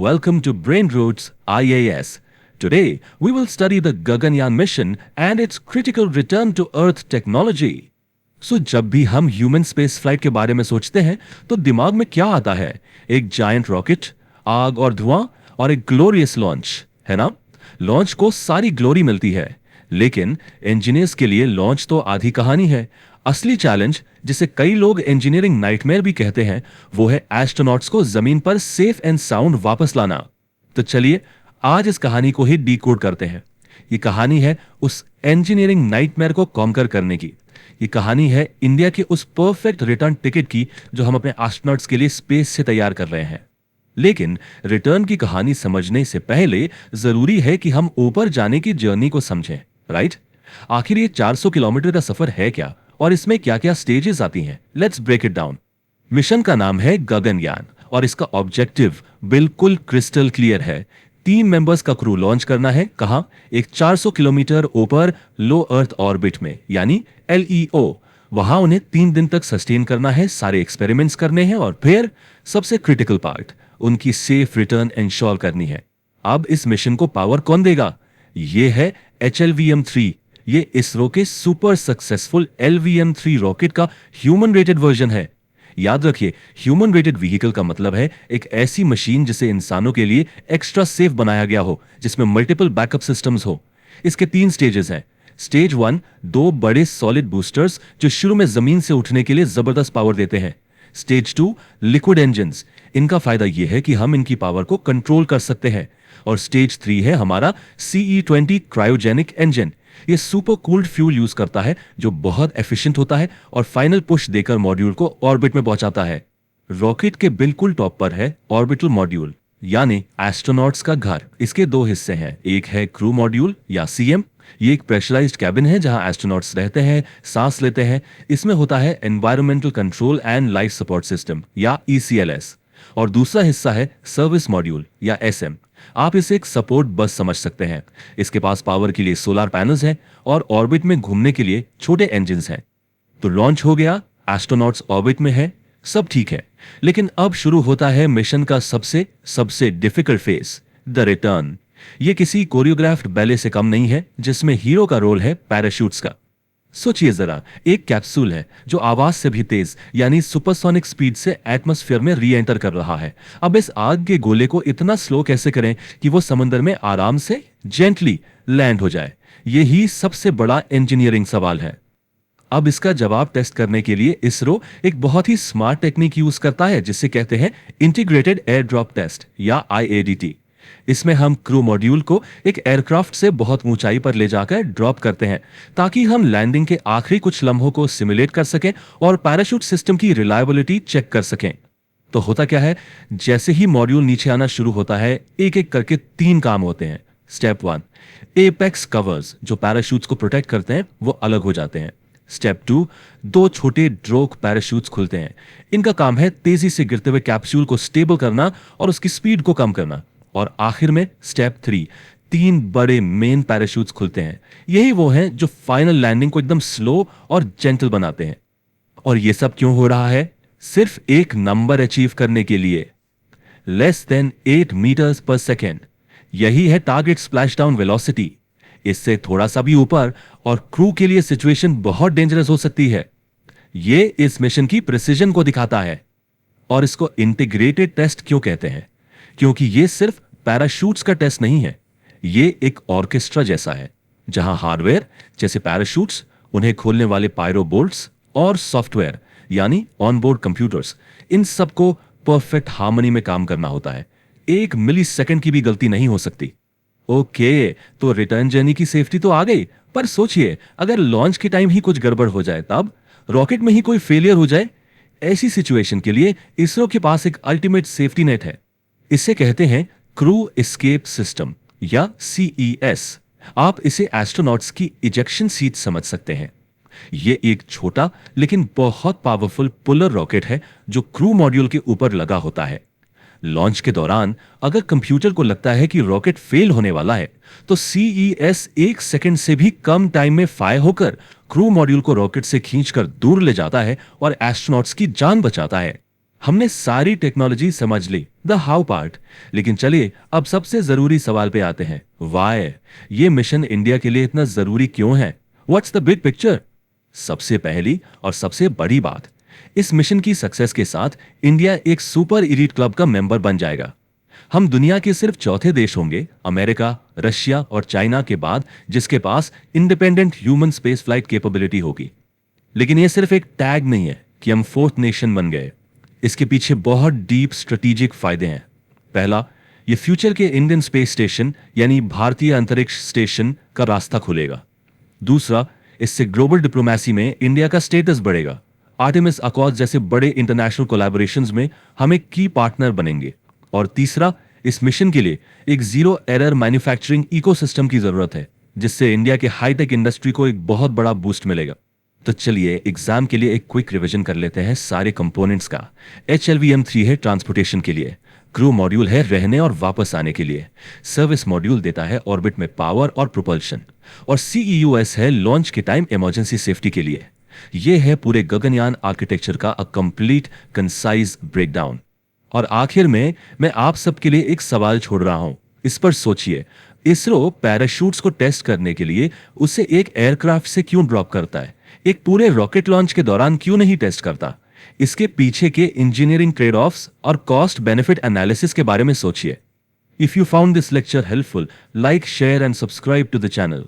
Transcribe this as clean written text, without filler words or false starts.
welcome to Brain Roots IAS. Today, we will study the Gaganyaan mission and its critical return to Earth technology. So, जब भी हम human space flight के बारे में सोचते हैं तो दिमाग में क्या आता है? एक जायंट रॉकेट, आग और धुआं और एक ग्लोरियस लॉन्च, है ना? लॉन्च को सारी ग्लोरी मिलती है, लेकिन इंजीनियर्स के लिए लॉन्च तो आधी कहानी है। असली चैलेंज, जिसे कई लोग इंजीनियरिंग नाइटमेयर भी कहते हैं, वो है एस्ट्रोनॉट्स को जमीन पर सेफ एंड साउंड वापस लाना। तो चलिए आज इस कहानी को ही डीकोड करते हैं। ये कहानी है उस इंजीनियरिंग नाइटमेयर को कॉन्कर करने की। ये कहानी है इंडिया के उस परफेक्ट रिटर्न टिकट की जो हम अपने एस्ट्रोनॉट्स के लिए स्पेस से तैयार कर रहे हैं। लेकिन रिटर्न की कहानी समझने से पहले जरूरी है कि हम ऊपर जाने की जर्नी को समझें, राइट? आखिर ये 400 किलोमीटर का सफर है क्या और इसमें क्या क्या स्टेजेस आती हैं? Let's break it down. Mission का नाम है गगनयान और इसका ऑब्जेक्टिव बिल्कुल क्रिस्टल क्लियर है। 3 मेंबर्स का क्रू लॉन्च करना है। कहां? एक 400 किलोमीटर ऊपर लो अर्थ ऑर्बिट में, यानी LEO। वहां उन्हें 3 दिन तक सस्टेन करना है, सारे एक्सपेरिमेंट्स करने हैं और फिर सबसे क्रिटिकल पार्ट, उनकी सेफ रिटर्न इंश्योर करनी है। अब इस मिशन को पावर कौन देगा? ये है HLVM-3। ये इसरो के सुपर सक्सेसफुल LVM-3 रॉकेट का ह्यूमन रेटेड वर्जन है। याद रखिए, ह्यूमन रेटेड व्हीकल का मतलब है एक ऐसी मशीन जिसे इंसानों के लिए एक्स्ट्रा सेफ बनाया गया हो, जिसमें मल्टीपल बैकअप सिस्टम्स हो। इसके 3 स्टेजेस हैं। स्टेज 1, 2 बड़े सॉलिड बूस्टर्स जो शुरू में जमीन से उठने के लिए जबरदस्त पावर देते हैं। Stage 2, liquid engines. इनका फायदा यह है कि हम इनकी पावर को कंट्रोल कर सकते हैं। और स्टेज 3 है हमारा CE-20 क्रायोजेनिक इंजन। ये सुपर कूल्ड फ्यूल यूज करता है जो बहुत एफिशिएंट होता है और फाइनल पुश देकर मॉड्यूल को ऑर्बिट में पहुंचाता है। रॉकेट के बिल्कुल टॉप पर है ऑर्बिटल मॉड्यूल, यानी एस्ट्रोनॉट्स का घर। इसके 2 हिस्से हैं। एक है क्रू मॉड्यूल या CM। ये एक प्रेशराइज्ड कैबिन है जहां एस्ट्रोनॉट्स रहते हैं, सांस लेते हैं। इसमें होता है environmental control and life support system या ECLS। और दूसरा हिस्सा है सर्विस मॉड्यूल या SM। आप इसे एक सपोर्ट बस समझ सकते हैं। इसके पास पावर के लिए सोलर पैनल्स हैं और ऑर्बिट में घूमने के लिए छोटे इंजन्स हैं। तो लॉन्च हो गया, एस्ट्रोनॉट्स ऑर्बिट में है, सब ठीक है। लेकिन अब शुरू होता है मिशन का सबसे डिफिकल्ट फेज, द रिटर्न। ये किसी कोरियोग्राफ्ड बैले से कम नहीं है, जिसमें हीरो का रोल है पैराशूट्स का। सोचिए जरा, एक कैप्सूल है जो आवाज से भी तेज यानी सुपरसोनिक स्पीड से एटमॉस्फेयर में री एंटर कर रहा है। अब इस आग के गोले को इतना स्लो कैसे करें कि वो समंदर में आराम से जेंटली लैंड हो जाए? यही सबसे बड़ा इंजीनियरिंग सवाल है। अब इसका जवाब टेस्ट करने के लिए इसरो एक बहुत ही स्मार्ट टेक्निक यूज करता है जिसे कहते हैं इंटीग्रेटेड एयर ड्रॉप टेस्ट या IADT। इसमें हम क्रू मॉड्यूल को एक एयरक्राफ्ट से बहुत ऊंचाई पर ले जाकर ड्रॉप करते हैं ताकि हम लैंडिंग के आखिरी कुछ लम्हों को सिमुलेट कर सकें और पैराशूट सिस्टम की रिलायबिलिटी चेक कर सकें। तो होता क्या है, जैसे ही मॉड्यूल नीचे आना शुरू होता है, एक एक करके 3 काम होते हैं। स्टेप 1, एपेक्स कवर्स जो पैराशूट्स को प्रोटेक्ट करते हैं वो अलग हो जाते हैं। स्टेप 2, 2 छोटे ड्रोक पैराशूट्स खुलते हैं। इनका काम है तेजी से गिरते हुए कैप्सूल को स्टेबल करना और उसकी स्पीड को कम करना। और आखिर में स्टेप 3, 3 बड़े मेन पैराशूट्स खुलते हैं। यही वो हैं जो फाइनल लैंडिंग को एकदम स्लो और जेंटल बनाते हैं। और ये सब क्यों हो रहा है? सिर्फ एक नंबर अचीव करने के लिए, लेस देन 8 मीटर्स पर सेकेंड। यही है टारगेट स्प्लैशडाउन वेलोसिटी। इससे थोड़ा सा भी ऊपर और क्रू के लिए सिचुएशन बहुत डेंजरस हो सकती है। ये इस मिशन की प्रिसीजन को दिखाता है। और इसको इंटीग्रेटेड टेस्ट क्यों कहते हैं? क्योंकि ये सिर्फ पैराशूट्स का टेस्ट नहीं है, ये एक ऑर्केस्ट्रा जैसा है जहां हार्डवेयर जैसे पैराशूट्स, उन्हें खोलने वाले पायरो बोल्ट्स और सॉफ्टवेयर यानी ऑनबोर्ड कंप्यूटर्स, इन सबको परफेक्ट हार्मनी में काम करना होता है। 1 मिलीसेकंड की भी गलती नहीं हो सकती। ओके, तो रिटर्न जर्नी की सेफ्टी तो आ गई, पर सोचिए अगर लॉन्च के टाइम ही कुछ गड़बड़ हो जाए, तब रॉकेट में ही कोई फेलियर हो जाए। ऐसी सिचुएशन के लिए इसरो के पास एक अल्टीमेट सेफ्टी नेट है। इसे कहते हैं क्रू एस्केप सिस्टम या CES। आप इसे एस्ट्रोनॉट्स की इजेक्शन सीट समझ सकते हैं। यह एक छोटा लेकिन बहुत पावरफुल पुलर रॉकेट है जो क्रू मॉड्यूल के ऊपर लगा होता है। लॉन्च के दौरान अगर कंप्यूटर को लगता है कि रॉकेट फेल होने वाला है, तो CES 1 सेकंड से भी कम टाइम में फायर होकर क्रू मॉड्यूल को रॉकेट से खींचकर दूर ले जाता है और एस्ट्रोनॉट्स की जान बचाता है। हमने सारी टेक्नोलॉजी समझ ली, द हाउ पार्ट। लेकिन चलिए अब सबसे जरूरी सवाल पे आते हैं, वाई। ये मिशन इंडिया के लिए इतना जरूरी क्यों है? What's the big picture? सबसे पहली और सबसे बड़ी बात, इस मिशन की सक्सेस के साथ इंडिया एक सुपर इलीट क्लब का मेंबर बन जाएगा। हम दुनिया के सिर्फ चौथे देश होंगे, अमेरिका, रशिया और चाइना के बाद, जिसके पास independent human space flight capability होगी। लेकिन यह सिर्फ एक टैग नहीं है कि हम फोर्थ नेशन बन गए। इसके पीछे बहुत डीप स्ट्रेटेजिक फायदे हैं। पहला, ये फ्यूचर के इंडियन स्पेस स्टेशन यानी भारतीय अंतरिक्ष स्टेशन का रास्ता खुलेगा। दूसरा, इससे ग्लोबल डिप्लोमेसी में इंडिया का स्टेटस बढ़ेगा। आर्टेमिस अकॉर्ड जैसे बड़े इंटरनेशनल कोलैबोरेशंस में हम एक की पार्टनर बनेंगे। और तीसरा, इस मिशन के लिए एक जीरो एरर मैन्युफैक्चरिंग इकोसिस्टम की जरूरत है, जिससे इंडिया के हाईटेक इंडस्ट्री को एक बहुत बड़ा बूस्ट मिलेगा। तो चलिए एग्जाम के लिए एक क्विक रिवीजन कर लेते हैं सारे कंपोनेंट्स का। HLVM-3 है ट्रांसपोर्टेशन के लिए, क्रू मॉड्यूल है रहने और वापस आने के लिए, सर्विस मॉड्यूल देता है ऑर्बिट में पावर और प्रोपल्शन, और CEUS है लॉन्च के टाइम इमरजेंसी सेफ्टी के लिए। यह है पूरे गगनयान आर्किटेक्चर का अ कंप्लीट कंसाइज ब्रेकडाउन। और आखिर में मैं आप सबके लिए एक सवाल छोड़ रहा हूं, इस पर सोचिए। इसरो पैराशूट्स को टेस्ट करने के लिए उसे एक एयरक्राफ्ट से क्यों ड्रॉप करता है, एक पूरे रॉकेट लॉन्च के दौरान क्यों नहीं टेस्ट करता? इसके पीछे के इंजीनियरिंग ट्रेड ऑफ्स और कॉस्ट बेनिफिट एनालिसिस के बारे में सोचिए। If you found this lecture helpful, like, share and subscribe to the channel.